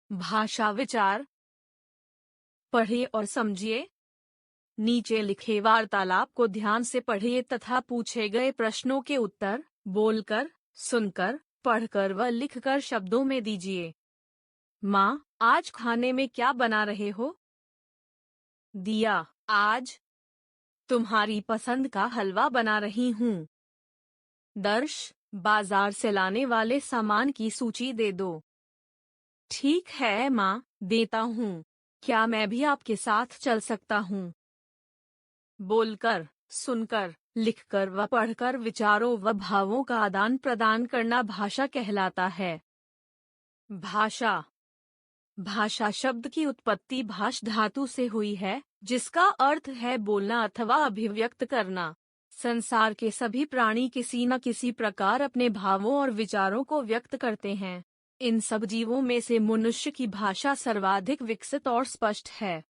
भाषा विचार। पढ़िए और समझिए। नीचे लिखे वार्तालाप को ध्यान से पढ़िए तथा पूछे गए प्रश्नों के उत्तर बोलकर, सुनकर, पढ़कर व लिखकर शब्दों में दीजिए। माँ, आज खाने में क्या बना रहे हो? दिया, आज तुम्हारी पसंद का हलवा बना रही हूँ। दर्श, बाजार से लाने वाले सामान की सूची दे दो। ठीक है माँ, देता हूँ। क्या मैं भी आपके साथ चल सकता हूँ? बोलकर, सुनकर, लिखकर व पढ़कर विचारों व भावों का आदान प्रदान करना भाषा कहलाता है। भाषा। भाषा शब्द की उत्पत्ति भाष धातु से हुई है, जिसका अर्थ है बोलना अथवा अभिव्यक्त करना। संसार के सभी प्राणी किसी न किसी प्रकार अपने भावों और विचारों को व्यक्त करते हैं। इन सब जीवों में से मनुष्य की भाषा सर्वाधिक विकसित और स्पष्ट है।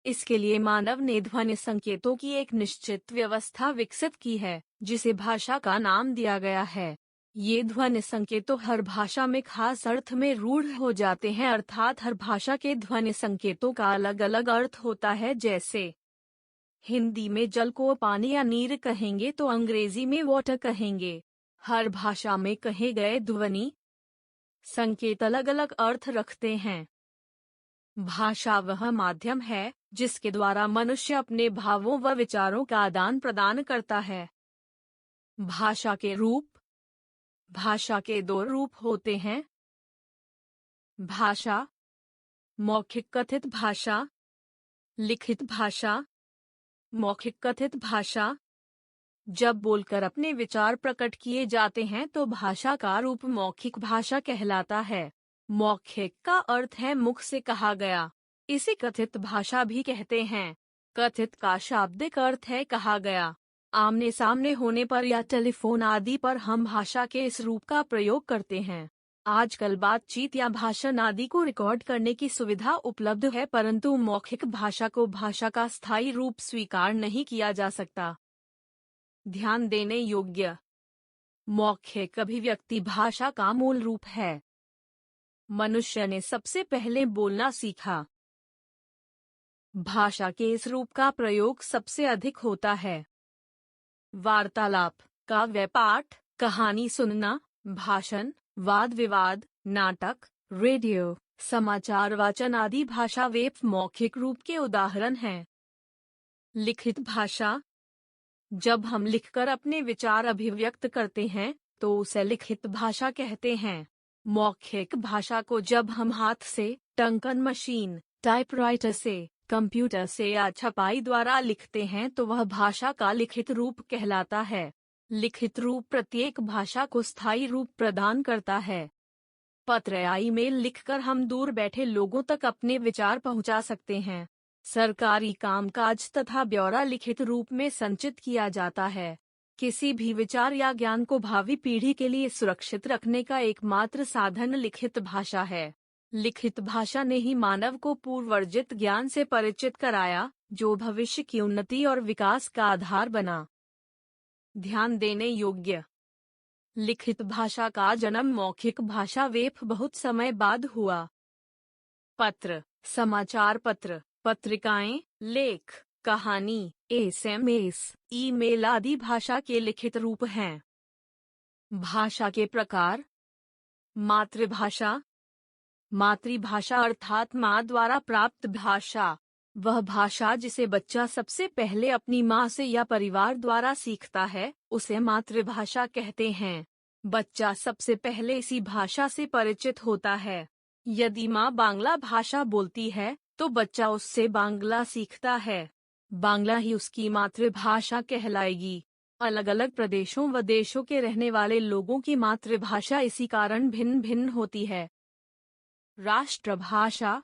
इसके लिए मानव ने ध्वनि संकेतों की एक निश्चित व्यवस्था विकसित की है, जिसे भाषा का नाम दिया गया है। ये ध्वनि संकेतों हर भाषा में खास अर्थ में रूढ़ हो जाते हैं, अर्थात हर भाषा के ध्वनि संकेतों का अलग अलग अर्थ होता है। जैसे हिंदी में जल को पानी या नीर कहेंगे तो अंग्रेजी में वाटर कहेंगे। हर भाषा में कहे गए ध्वनि संकेत अलग अलग अर्थ रखते हैं। भाषा वह माध्यम है जिसके द्वारा मनुष्य अपने भावों व विचारों का आदान प्रदान करता है। भाषा के रूप। भाषा के दो रूप होते हैं। भाषा, मौखिक कथित भाषा, लिखित भाषा। मौखिक कथित भाषा। जब बोलकर अपने विचार प्रकट किए जाते हैं तो भाषा का रूप मौखिक भाषा कहलाता है। मौखिक का अर्थ है मुख से कहा गया। इसे कथित भाषा भी कहते हैं। कथित का शाब्दिक अर्थ है कहा गया। आमने सामने होने पर या टेलीफोन आदि पर हम भाषा के इस रूप का प्रयोग करते हैं। आजकल बातचीत या भाषण आदि को रिकॉर्ड करने की सुविधा उपलब्ध है, परंतु मौखिक भाषा को भाषा का स्थायी रूप स्वीकार नहीं किया जा सकता। ध्यान देने योग्य। मौखिक अभिव्यक्ति भाषा का मूल रूप है। मनुष्य ने सबसे पहले बोलना सीखा। भाषा के इस रूप का प्रयोग सबसे अधिक होता है। वार्तालाप, काव्य पाठ, कहानी सुनना, भाषण, वाद विवाद, नाटक, रेडियो, समाचार वाचन आदि भाषा वे मौखिक रूप के उदाहरण हैं। लिखित भाषा। जब हम लिखकर अपने विचार अभिव्यक्त करते हैं तो उसे लिखित भाषा कहते हैं। मौखिक भाषा को जब हम हाथ से, टंकन मशीन, टाइपराइटर से, कंप्यूटर से या छपाई द्वारा लिखते हैं तो वह भाषा का लिखित रूप कहलाता है। लिखित रूप प्रत्येक भाषा को स्थायी रूप प्रदान करता है। पत्र या ईमेल लिखकर हम दूर बैठे लोगों तक अपने विचार पहुंचा सकते हैं। सरकारी कामकाज तथा ब्यौरा लिखित रूप में संचित किया जाता है। किसी भी विचार या ज्ञान को भावी पीढ़ी के लिए सुरक्षित रखने का एकमात्र साधन लिखित भाषा है। लिखित भाषा ने ही मानव को पूर्वार्जित ज्ञान से परिचित कराया, जो भविष्य की उन्नति और विकास का आधार बना। ध्यान देने योग्य। लिखित भाषा का जन्म मौखिक भाषा वेप बहुत समय बाद हुआ। पत्र, समाचार पत्र, पत्रिकाएं, लेख, कहानी, एसएमएस, ईमेल आदि भाषा के लिखित रूप हैं। भाषा के प्रकार। मातृभाषा। मातृभाषा अर्थात माँ द्वारा प्राप्त भाषा। वह भाषा जिसे बच्चा सबसे पहले अपनी माँ से या परिवार द्वारा सीखता है, उसे मातृभाषा कहते हैं। बच्चा सबसे पहले इसी भाषा से परिचित होता है। यदि माँ बांग्ला भाषा बोलती है, तो बच्चा उससे बांग्ला सीखता है। बांग्ला ही उसकी मातृभाषा कहलाएगी। अलग अलग प्रदेशों व देशों के रहने वाले लोगों की मातृभाषा इसी कारण भिन्न भिन्न होती है। राष्ट्रभाषा।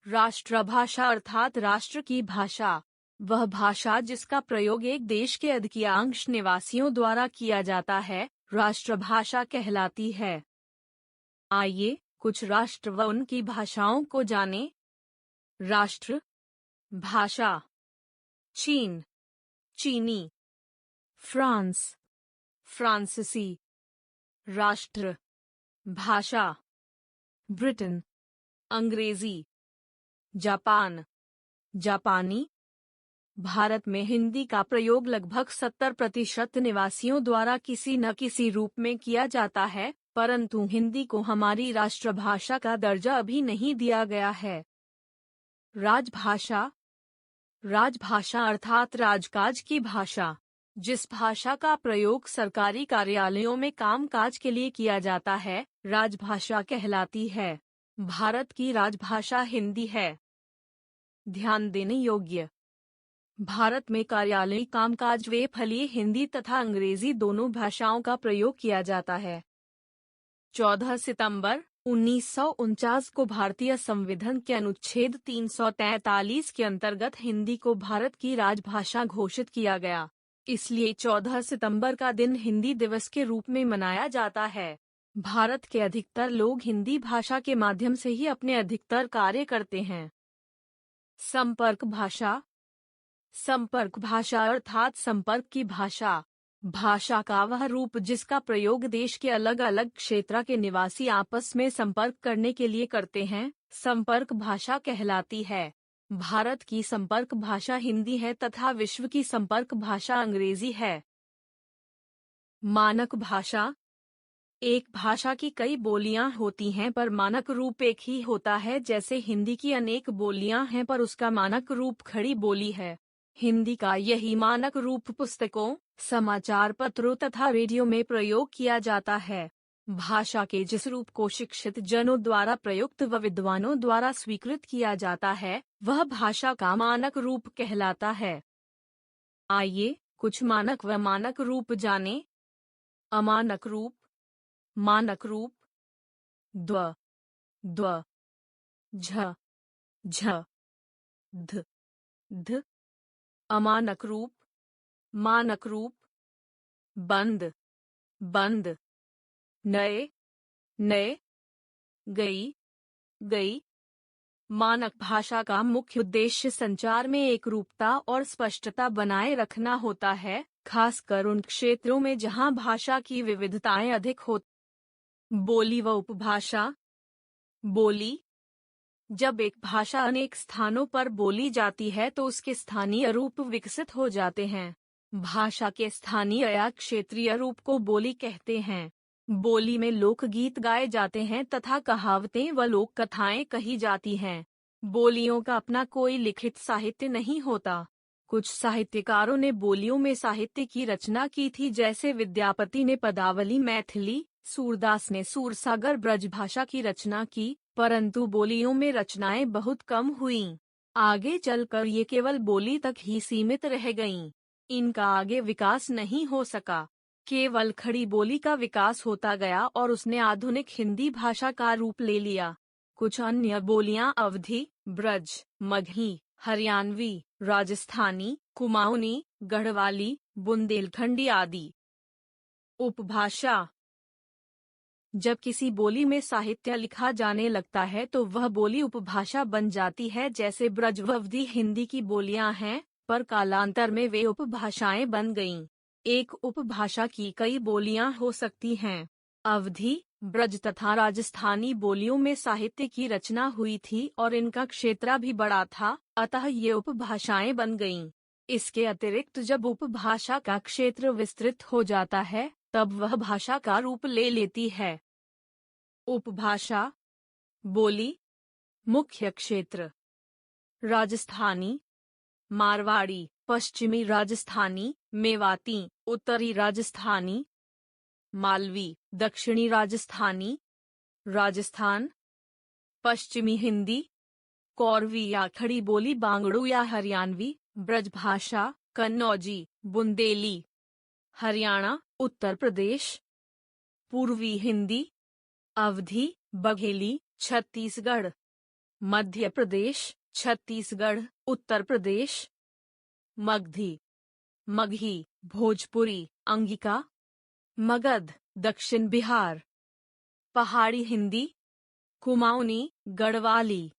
राष्ट्रभाषा अर्थात राष्ट्र की भाषा। वह भाषा जिसका प्रयोग एक देश के अधिकांश निवासियों द्वारा किया जाता है, राष्ट्रभाषा कहलाती है। आइए कुछ राष्ट्र व उनकी भाषाओं को जानें। राष्ट्र भाषा। चीन, चीनी। फ्रांस, फ्रांसीसी। राष्ट्र भाषा। ब्रिटेन, अंग्रेजी, जापान, जापानी। भारत में हिंदी का प्रयोग लगभग 70% निवासियों द्वारा किसी न किसी रूप में किया जाता है, परंतु हिंदी को हमारी राष्ट्रभाषा का दर्जा अभी नहीं दिया गया है। राजभाषा, राजभाषा अर्थात राजकाज की भाषा, जिस भाषा का प्रयोग सरकारी कार्यालयों में कामकाज के लिए किया जाता है, राजभाषा कहलाती है। भारत की राजभाषा हिंदी है। ध्यान देने योग्य, भारत में कार्यालयी कामकाज वे फलिए हिंदी तथा अंग्रेजी दोनों भाषाओं का प्रयोग किया जाता है। 14 सितंबर 1949 को भारतीय संविधान के अनुच्छेद 343 के अंतर्गत हिंदी को भारत की राजभाषा घोषित किया गया। इसलिए 14 सितंबर का दिन हिंदी दिवस के रूप में मनाया जाता है। भारत के अधिकतर लोग हिंदी भाषा के माध्यम से ही अपने अधिकतर कार्य करते हैं। संपर्क भाषा, संपर्क भाषा अर्थात संपर्क की भाषा, भाषा का वह रूप जिसका प्रयोग देश के अलग अलग क्षेत्र के निवासी आपस में संपर्क करने के लिए करते हैं, संपर्क भाषा कहलाती है। भारत की संपर्क भाषा हिंदी है तथा विश्व की संपर्क भाषा अंग्रेजी है। मानक भाषा, एक भाषा की कई बोलियां होती हैं पर मानक रूप एक ही होता है। जैसे हिंदी की अनेक बोलियां हैं पर उसका मानक रूप खड़ी बोली है। हिंदी का यही मानक रूप पुस्तकों, समाचार पत्रों तथा रेडियो में प्रयोग किया जाता है। भाषा के जिस रूप को शिक्षित जनों द्वारा प्रयुक्त व विद्वानों द्वारा स्वीकृत किया जाता है, वह भाषा का मानक रूप कहलाता है। आइए कुछ मानक व मानक रूप जानें। अमानक रूप, मानक रूप, द्व, द्व, झ, झ, ध, ध। अमानक रूप, मानक रूप, बंद, बंद, नए, नए, गई, गई। मानक भाषा का मुख्य उद्देश्य संचार में एकरूपता और स्पष्टता बनाए रखना होता है, खासकर उन क्षेत्रों में जहां भाषा की विविधताएं अधिक हो। बोली व उपभाषा, बोली, जब एक भाषा अनेक स्थानों पर बोली जाती है तो उसके स्थानीय रूप विकसित हो जाते हैं। भाषा के स्थानीय या क्षेत्रीय रूप को बोली कहते हैं। बोली में लोकगीत गाए जाते हैं तथा कहावतें व लोक कथाएं कही जाती हैं। बोलियों का अपना कोई लिखित साहित्य नहीं होता। कुछ साहित्यकारों ने बोलियों में साहित्य की रचना की थी, जैसे विद्यापति ने पदावली मैथिली, सूरदास ने सूरसागर ब्रज भाषा की रचना की, परंतु बोलियों में रचनाएं बहुत कम हुईं। आगे चलकर ये केवल बोली तक ही सीमित रह गईं। इनका आगे विकास नहीं हो सका। केवल खड़ी बोली का विकास होता गया और उसने आधुनिक हिंदी भाषा का रूप ले लिया। कुछ अन्य बोलियां अवधी, ब्रज, मगही, हरियाणवी, राजस्थानी, कुमाऊनी, गढ़वाली, बुंदेलखंडी आदि। उपभाषा, जब किसी बोली में साहित्य लिखा जाने लगता है तो वह बोली उपभाषा बन जाती है। जैसे ब्रज व अवधी हिंदी की बोलियां हैं, पर कालांतर में वे उपभाषाएं बन गईं। एक उपभाषा की कई बोलियां हो सकती हैं। अवधी, ब्रज तथा राजस्थानी बोलियों में साहित्य की रचना हुई थी और इनका क्षेत्र भी बड़ा था, अतः ये उपभाषाएं बन गईं। इसके अतिरिक्त जब उपभाषा का क्षेत्र विस्तृत हो जाता है, तब वह भाषा का रूप ले लेती है। उपभाषा, बोली, मुख्य क्षेत्र, राजस्थानी, मारवाड़ी, पश्चिमी राजस्थानी, मेवाती, उत्तरी राजस्थानी, मालवी, दक्षिणी राजस्थानी, राजस्थान, पश्चिमी हिंदी, कौरवी या खड़ी बोली बांगड़ू या हरियाणवी, ब्रजभाषा, कन्नौजी, बुंदेली, हरियाणा, उत्तर प्रदेश, पूर्वी हिंदी, अवधी, बघेली, छत्तीसगढ़, मध्य प्रदेश, छत्तीसगढ़, उत्तर प्रदेश, मगधी, मगही, भोजपुरी, अंगिका, मगध, दक्षिण बिहार, पहाड़ी हिंदी, कुमाऊनी, गढ़वाली,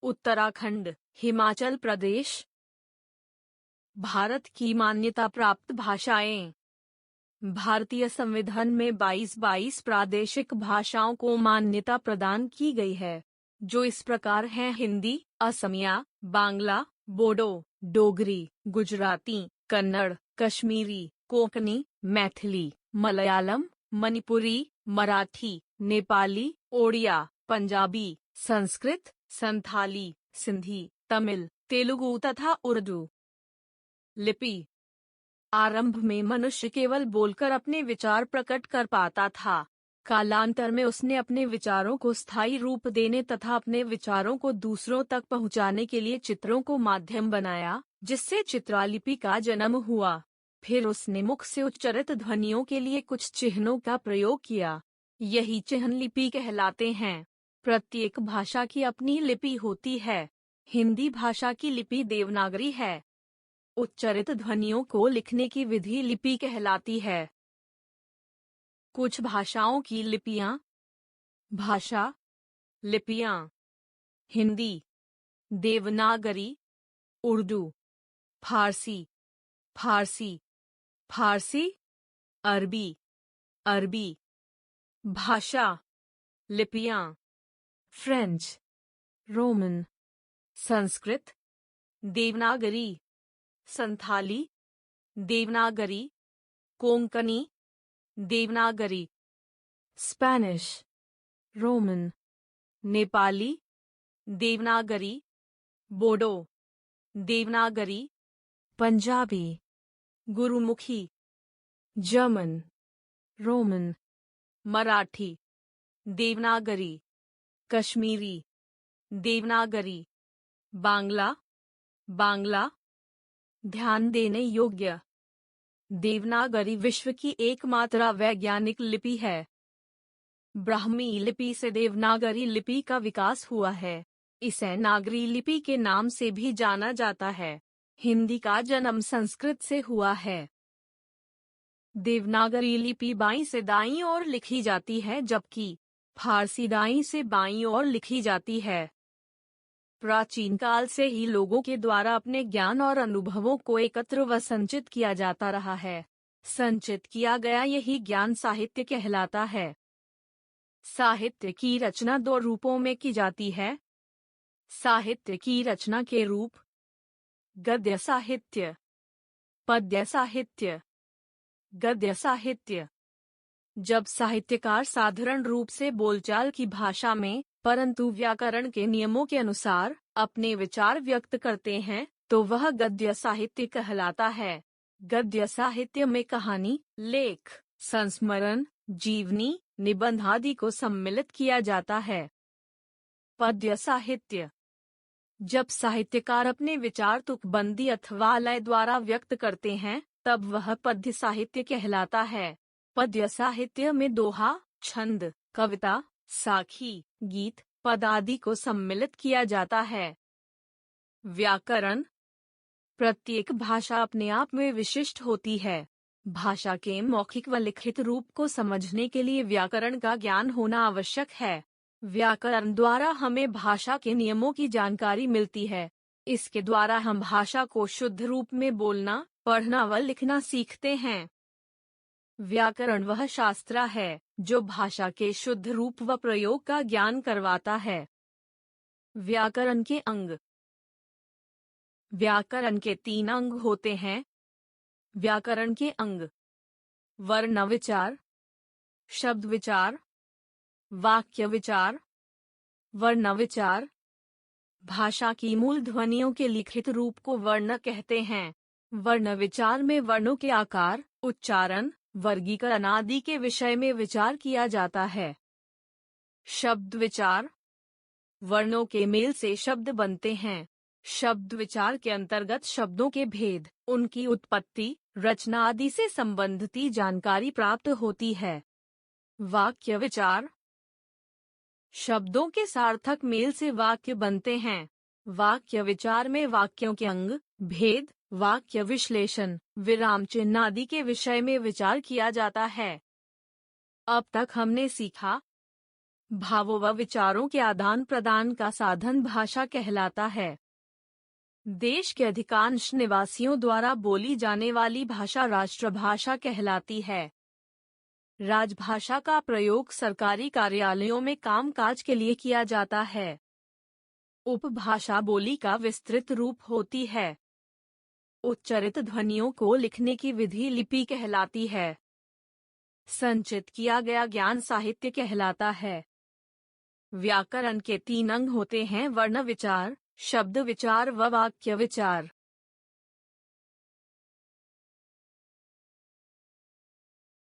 उत्तराखंड, हिमाचल प्रदेश। भारत की मान्यता प्राप्त भाषाएं। भारतीय संविधान में 22 प्रादेशिक भाषाओं को मान्यता प्रदान की गई है, जो इस प्रकार हैं: हिंदी, असमिया, बांग्ला, बोडो, डोगरी, गुजराती, कन्नड़, कश्मीरी, कोंकणी, मैथिली, मलयालम, मणिपुरी, मराठी, नेपाली, ओडिया, पंजाबी, संस्कृत, संथाली, सिंधी, तमिल, तेलुगु तथा उर्दू। लिपि। आरंभ में मनुष्य केवल बोलकर अपने विचार प्रकट कर पाता था। कालांतर में उसने अपने विचारों को स्थायी रूप देने तथा अपने विचारों को दूसरों तक पहुंचाने के लिए चित्रों को माध्यम बनाया, जिससे चित्रलिपि का जन्म हुआ। फिर उसने मुख से उच्चारित ध्वनियों के लिए कुछ चिन्हों का प्रयोग किया। यही चिन्ह लिपि कहलाते हैं। प्रत्येक भाषा की अपनी लिपि होती है। हिंदी भाषा की लिपि देवनागरी है। उच्चारित ध्वनियों को लिखने की विधि लिपि कहलाती है। कुछ भाषाओं की लिपियां। भाषा लिपियां: हिंदी, देवनागरी, उर्दू, फारसी, फारसी, फारसी, अरबी, अरबी। भाषा लिपियां: French, Roman, Sanskrit, Devanagari, Santhali, Devanagari, Konkani, Devanagari, Spanish, Roman, Nepali, Devanagari, Bodo, Devanagari, Punjabi, Gurmukhi, German, Roman, Marathi, Devanagari, Kashmiri, Devanagari, Bangla, Bangla. ध्यान देने योग्य: देवनागरी विश्व की एकमात्र वैज्ञानिक लिपि है। ब्राह्मी लिपि से देवनागरी लिपि का विकास हुआ है। इसे नागरी लिपि के नाम से भी जाना जाता है। हिंदी का जन्म संस्कृत से हुआ है। देवनागरी लिपि बाईं से दाईं ओर लिखी जाती है, जबकि फारसी दाईं से बाईं ओर लिखी जाती है। प्राचीन काल से ही लोगों के द्वारा अपने ज्ञान और अनुभवों को एकत्र व संचित किया जाता रहा है। संचित किया गया यही ज्ञान साहित्य कहलाता है। साहित्य की रचना दो रूपों में की जाती है। साहित्य की रचना के रूप: गद्य साहित्य, पद्य साहित्य। गद्य साहित्य: जब साहित्यकार साधारण रूप से बोलचाल की भाषा में, परंतु व्याकरण के नियमों के अनुसार अपने विचार व्यक्त करते हैं, तो वह गद्य साहित्य कहलाता है। गद्य साहित्य में कहानी, लेख, संस्मरण, जीवनी, निबंध आदि को सम्मिलित किया जाता है। पद्य साहित्य: जब साहित्यकार अपने विचार तुकबंदी अथवा लय द्वारा व्यक्त करते हैं, तब वह पद्य साहित्य कहलाता है। पद्य साहित्य में दोहा, छंद, कविता, साखी, गीत, पद आदि को सम्मिलित किया जाता है। व्याकरण: प्रत्येक भाषा अपने आप में विशिष्ट होती है। भाषा के मौखिक व लिखित रूप को समझने के लिए व्याकरण का ज्ञान होना आवश्यक है। व्याकरण द्वारा हमें भाषा के नियमों की जानकारी मिलती है। इसके द्वारा हम भाषा को शुद्ध रूप में बोलना, पढ़ना व लिखना सीखते हैं। व्याकरण वह शास्त्र है जो भाषा के शुद्ध रूप व प्रयोग का ज्ञान करवाता है। व्याकरण के अंग: व्याकरण के 3 अंग होते हैं। व्याकरण के अंग: वर्ण विचार, शब्द विचार, वाक्य विचार। वर्ण विचार: भाषा की मूल ध्वनियों के लिखित रूप को वर्ण कहते हैं। वर्ण विचार में वर्णों के आकार, उच्चारण, वर्गीकरण आदि के विषय में विचार किया जाता है। शब्द विचार: वर्णों के मेल से शब्द बनते हैं। शब्द विचार के अंतर्गत शब्दों के भेद, उनकी उत्पत्ति, रचना आदि से संबंधित जानकारी प्राप्त होती है। वाक्य विचार: शब्दों के सार्थक मेल से वाक्य बनते हैं। वाक्य विचार में वाक्यों के अंग, भेद, वाक्य विश्लेषण, विराम चिन्ह आदि के विषय में विचार किया जाता है। अब तक हमने सीखा, भावों व विचारों के आदान प्रदान का साधन भाषा कहलाता है। देश के अधिकांश निवासियों द्वारा बोली जाने वाली भाषा राष्ट्रभाषा कहलाती है। राजभाषा का प्रयोग सरकारी कार्यालयों में कामकाज के लिए किया जाता है। उपभाषा बोली का विस्तृत रूप होती है। उच्चरित ध्वनियों को लिखने की विधि लिपि कहलाती है। संचित किया गया ज्ञान साहित्य कहलाता है। व्याकरण के 3 अंग होते हैं: वर्ण विचार, शब्द विचार व वाक्य विचार।